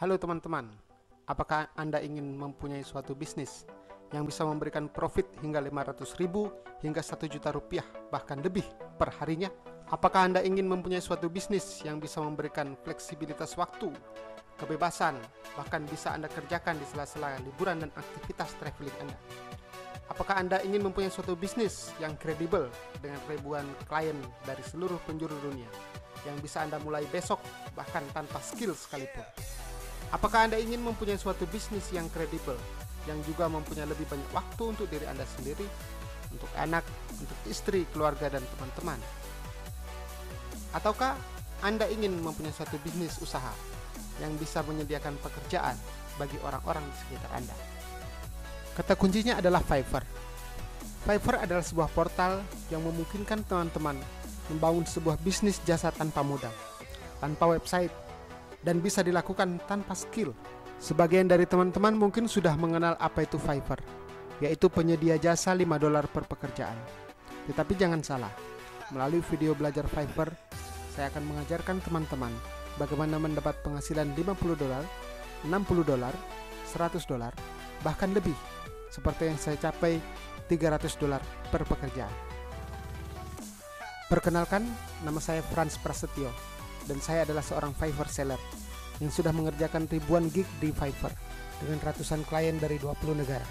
Halo teman-teman, apakah Anda ingin mempunyai suatu bisnis yang bisa memberikan profit hingga 500.000 hingga 1 juta rupiah bahkan lebih per harinya? Apakah Anda ingin mempunyai suatu bisnis yang bisa memberikan fleksibilitas waktu, kebebasan, bahkan bisa Anda kerjakan di sela-sela liburan dan aktivitas traveling Anda? Apakah Anda ingin mempunyai suatu bisnis yang kredibel dengan ribuan klien dari seluruh penjuru dunia yang bisa Anda mulai besok bahkan tanpa skill sekalipun? Apakah Anda ingin mempunyai suatu bisnis yang kredibel, yang juga mempunyai lebih banyak waktu untuk diri Anda sendiri, untuk anak, untuk istri, keluarga, dan teman-teman? Ataukah Anda ingin mempunyai suatu bisnis usaha yang bisa menyediakan pekerjaan bagi orang-orang di sekitar Anda? Kata kuncinya adalah Fiverr. Fiverr adalah sebuah portal yang memungkinkan teman-teman membangun sebuah bisnis jasa tanpa modal, tanpa website, dan bisa dilakukan tanpa skill. Sebagian dari teman-teman mungkin sudah mengenal apa itu Fiverr, yaitu penyedia jasa $5 per pekerjaan. Tetapi jangan salah, melalui video belajar Fiverr, saya akan mengajarkan teman-teman bagaimana mendapat penghasilan $50, $60, $100, bahkan lebih, seperti yang saya capai $300 per pekerjaan. Perkenalkan, nama saya Frans Prasetyo, dan saya adalah seorang Fiverr seller yang sudah mengerjakan ribuan gig di Fiverr dengan ratusan klien dari 20 negara.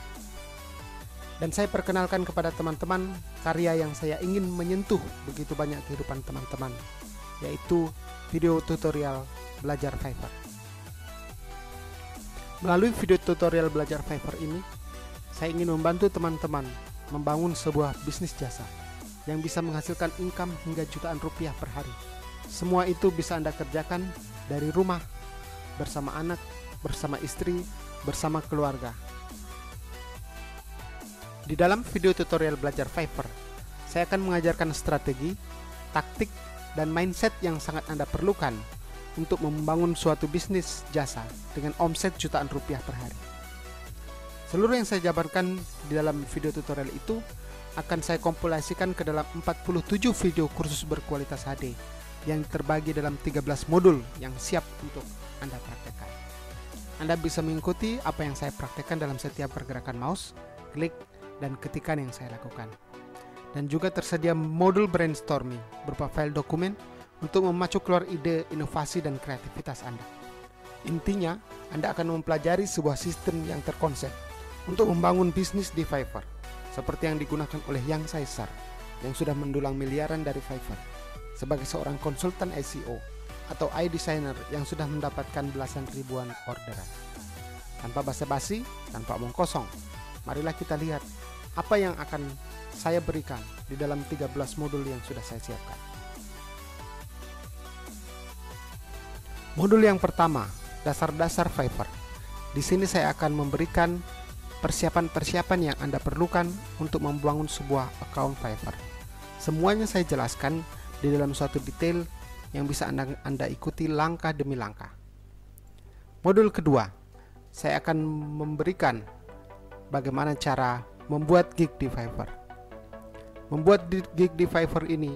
Dan saya perkenalkan kepada teman-teman karya yang saya ingin menyentuh begitu banyak kehidupan teman-teman, yaitu video tutorial belajar Fiverr. Melalui video tutorial belajar Fiverr ini, saya ingin membantu teman-teman membangun sebuah bisnis jasa yang bisa menghasilkan income hingga jutaan rupiah per hari. Semua itu bisa Anda kerjakan dari rumah, bersama anak, bersama istri, bersama keluarga. Di dalam video tutorial belajar Fiverr, saya akan mengajarkan strategi, taktik, dan mindset yang sangat Anda perlukan untuk membangun suatu bisnis jasa dengan omset jutaan rupiah per hari. Seluruh yang saya jabarkan di dalam video tutorial itu akan saya kompilasikan ke dalam 47 video kursus berkualitas HD yang terbagi dalam 13 modul yang siap untuk Anda praktekkan. Anda bisa mengikuti apa yang saya praktekkan dalam setiap pergerakan mouse, klik, dan ketikan yang saya lakukan. Dan juga tersedia modul brainstorming berupa file dokumen untuk memacu keluar ide, inovasi, dan kreativitas Anda. Intinya, Anda akan mempelajari sebuah sistem yang terkonsep untuk membangun bisnis di Fiverr, seperti yang digunakan oleh Yang Caesar yang sudah mendulang miliaran dari Fiverr, sebagai seorang konsultan SEO atau iDesigner yang sudah mendapatkan belasan ribuan orderan. Tanpa basa-basi, tanpa omong kosong, marilah kita lihat apa yang akan saya berikan di dalam 13 modul yang sudah saya siapkan. Modul yang pertama, dasar-dasar Fiverr. Di sini saya akan memberikan persiapan-persiapan yang Anda perlukan untuk membangun sebuah account Fiverr. Semuanya saya jelaskan di dalam suatu detail yang bisa Anda ikuti langkah demi langkah. Modul kedua, saya akan memberikan bagaimana cara membuat gig di Fiverr. Membuat gig di Fiverr ini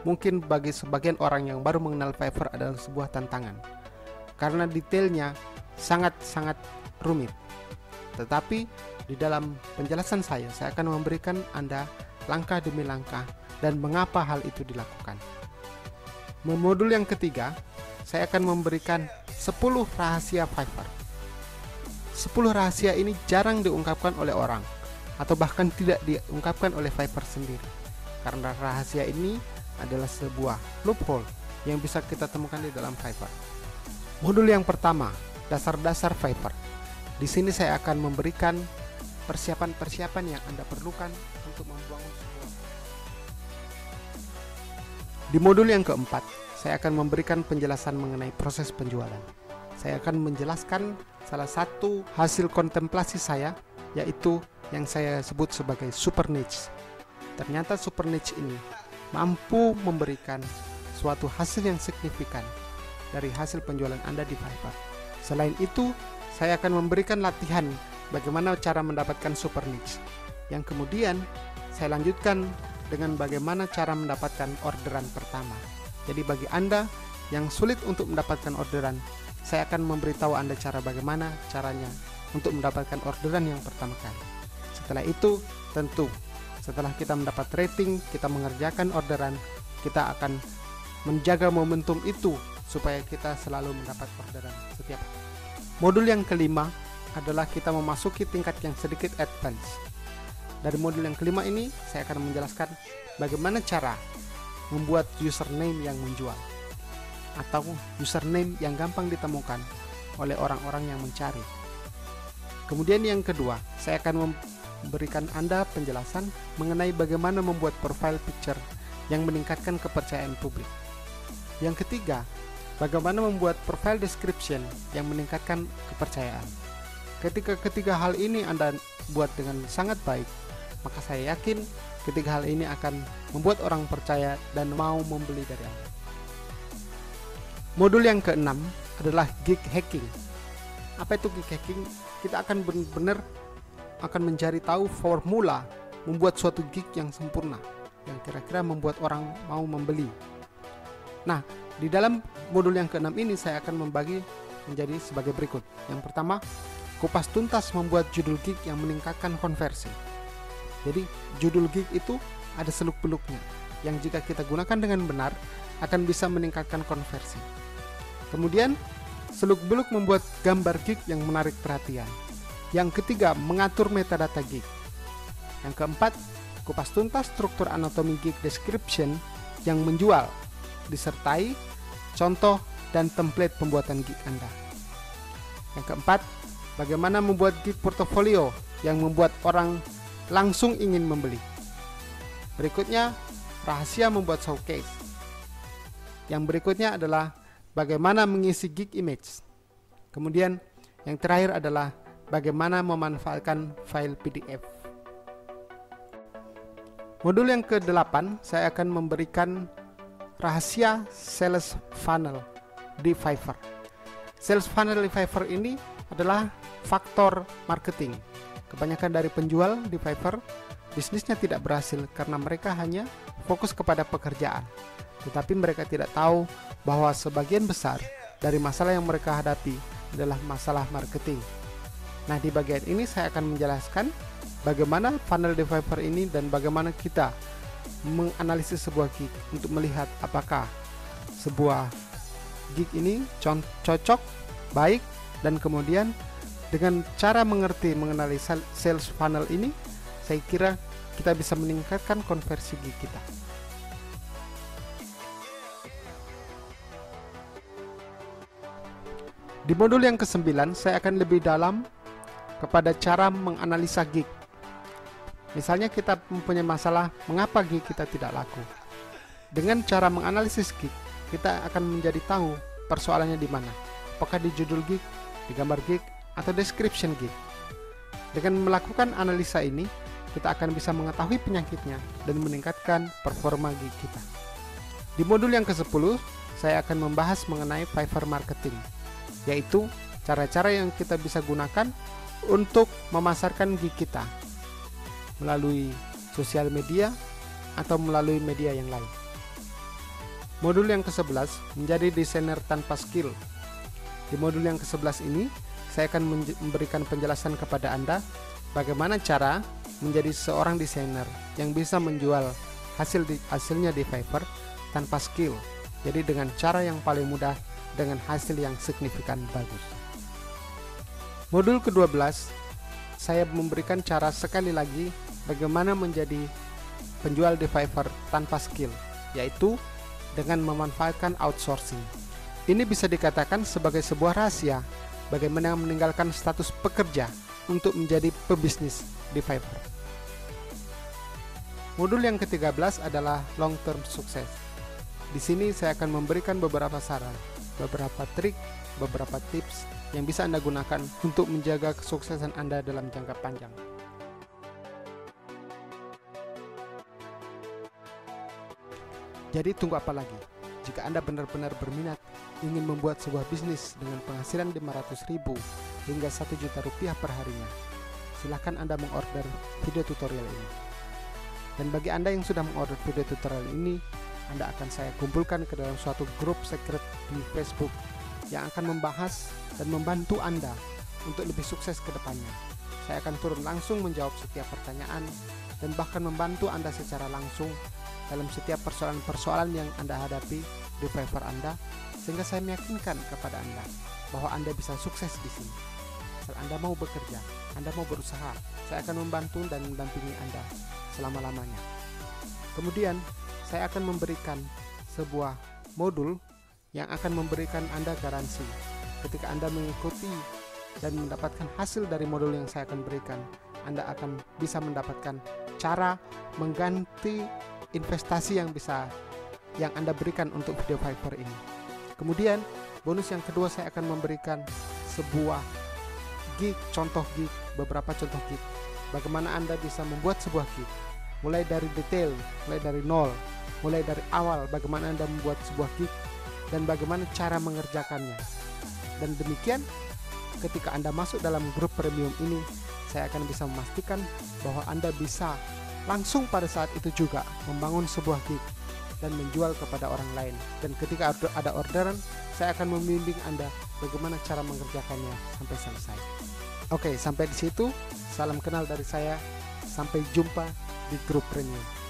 mungkin bagi sebagian orang yang baru mengenal Fiverr adalah sebuah tantangan, karena detailnya sangat-sangat rumit. Tetapi di dalam penjelasan saya akan memberikan Anda langkah demi langkah dan mengapa hal itu dilakukan. Modul yang ketiga, saya akan memberikan 10 rahasia Fiverr. 10 rahasia ini jarang diungkapkan oleh orang, atau bahkan tidak diungkapkan oleh Fiverr sendiri, karena rahasia ini adalah sebuah loophole yang bisa kita temukan di dalam Fiverr. Modul yang pertama, dasar-dasar Fiverr. Di sini saya akan memberikan persiapan-persiapan yang Anda perlukan untuk membangun sebuah. Di modul yang keempat, saya akan memberikan penjelasan mengenai proses penjualan. Saya akan menjelaskan salah satu hasil kontemplasi saya, yaitu yang saya sebut sebagai super niche. Ternyata super niche ini mampu memberikan suatu hasil yang signifikan dari hasil penjualan Anda di Fiverr. Selain itu, saya akan memberikan latihan bagaimana cara mendapatkan super niche, yang kemudian saya lanjutkan dengan bagaimana cara mendapatkan orderan pertama. Jadi bagi Anda yang sulit untuk mendapatkan orderan, saya akan memberitahu Anda bagaimana caranya untuk mendapatkan orderan yang pertama kali. Setelah itu, tentu setelah kita mendapat rating, kita mengerjakan orderan, kita akan menjaga momentum itu supaya kita selalu mendapat orderan setiap hari. Modul yang kelima adalah kita memasuki tingkat yang sedikit advance. Dari modul yang kelima ini, saya akan menjelaskan bagaimana cara membuat username yang menjual atau username yang gampang ditemukan oleh orang-orang yang mencari. Kemudian yang kedua, saya akan memberikan Anda penjelasan mengenai bagaimana membuat profile picture yang meningkatkan kepercayaan publik. Yang ketiga, bagaimana membuat profile description yang meningkatkan kepercayaan. Ketika ketiga hal ini Anda buat dengan sangat baik, maka saya yakin ketiga hal ini akan membuat orang percaya dan mau membeli dari Anda. Modul yang keenam adalah gig hacking. Apa itu gig hacking? Kita akan benar-benar akan mencari tahu formula membuat suatu gig yang sempurna, yang kira-kira membuat orang mau membeli. Nah, di dalam modul yang keenam ini saya akan membagi menjadi sebagai berikut. Yang pertama, kupas tuntas membuat judul gig yang meningkatkan konversi. Jadi, judul gig itu ada seluk-beluknya, yang jika kita gunakan dengan benar, akan bisa meningkatkan konversi. Kemudian, seluk-beluk membuat gambar gig yang menarik perhatian. Yang ketiga, mengatur metadata gig. Yang keempat, kupas tuntas struktur anatomi gig description yang menjual, disertai contoh dan template pembuatan gig Anda. Yang keempat, bagaimana membuat gig portofolio yang membuat orang langsung ingin membeli. Berikutnya, rahasia membuat showcase. Yang berikutnya adalah bagaimana mengisi gig image. Kemudian, yang terakhir adalah bagaimana memanfaatkan file PDF. Modul yang ke-8, saya akan memberikan rahasia sales funnel di Fiverr. Sales funnel di Fiverr ini adalah faktor marketing. Kebanyakan dari penjual di Fiverr, bisnisnya tidak berhasil karena mereka hanya fokus kepada pekerjaan. Tetapi mereka tidak tahu bahwa sebagian besar dari masalah yang mereka hadapi adalah masalah marketing. Nah, di bagian ini saya akan menjelaskan bagaimana funnel di Fiverr ini dan bagaimana kita menganalisis sebuah gig untuk melihat apakah sebuah gig ini cocok, baik, dan kemudian dengan cara mengenali sales funnel ini, saya kira kita bisa meningkatkan konversi gig kita. Di modul yang ke-9, saya akan lebih dalam kepada cara menganalisa gig. Misalnya kita mempunyai masalah mengapa gig kita tidak laku. Dengan cara menganalisis gig, kita akan menjadi tahu persoalannya di mana. Apakah di judul gig, di gambar gig, atau description gig. Dengan melakukan analisa ini, kita akan bisa mengetahui penyakitnya dan meningkatkan performa gig kita. Di modul yang ke-10, saya akan membahas mengenai Fiverr marketing, yaitu cara-cara yang kita bisa gunakan untuk memasarkan gig kita melalui sosial media atau melalui media yang lain. Modul yang ke-11 menjadi desainer tanpa skill. Di modul yang ke-11 ini, saya akan memberikan penjelasan kepada Anda bagaimana cara menjadi seorang desainer yang bisa menjual hasilnya di Fiverr tanpa skill. Jadi dengan cara yang paling mudah dengan hasil yang signifikan bagus. Modul ke-12, saya memberikan cara sekali lagi bagaimana menjadi penjual di Fiverr tanpa skill, yaitu dengan memanfaatkan outsourcing. Ini bisa dikatakan sebagai sebuah rahasia bagaimana meninggalkan status pekerja untuk menjadi pebisnis di Fiverr. Modul yang ke-13 adalah long term sukses. Di sini saya akan memberikan beberapa saran, beberapa trik, beberapa tips yang bisa Anda gunakan untuk menjaga kesuksesan Anda dalam jangka panjang. Jadi tunggu apa lagi? Jika Anda benar-benar berminat ingin membuat sebuah bisnis dengan penghasilan 500.000 hingga 1 juta rupiah per harinya, silahkan Anda mengorder video tutorial ini. Dan bagi Anda yang sudah mengorder video tutorial ini, Anda akan saya kumpulkan ke dalam suatu grup secret di Facebook yang akan membahas dan membantu Anda untuk lebih sukses ke depannya. Saya akan turun langsung menjawab setiap pertanyaan dan bahkan membantu Anda secara langsung dalam setiap persoalan-persoalan yang Anda hadapi di Fiverr Anda, sehingga saya meyakinkan kepada Anda bahwa Anda bisa sukses di sini. Asal Anda mau bekerja, Anda mau berusaha, saya akan membantu dan mendampingi Anda selama-lamanya. Kemudian, saya akan memberikan sebuah modul yang akan memberikan Anda garansi. Ketika Anda mengikuti dan mendapatkan hasil dari modul yang saya akan berikan, Anda akan bisa mendapatkan cara mengganti investasi yang Anda berikan untuk video Fiverr ini. Kemudian, bonus yang kedua, saya akan memberikan sebuah gig, beberapa contoh gig. Bagaimana Anda bisa membuat sebuah gig, mulai dari detail, mulai dari nol, mulai dari awal, bagaimana Anda membuat sebuah gig dan bagaimana cara mengerjakannya. Dan demikian, ketika Anda masuk dalam grup premium ini, saya akan bisa memastikan bahwa Anda bisa langsung pada saat itu juga membangun sebuah gig dan menjual kepada orang lain. Dan ketika ada orderan, saya akan membimbing Anda bagaimana cara mengerjakannya sampai selesai. Oke, sampai di situ. Salam kenal dari saya. Sampai jumpa di grup premium.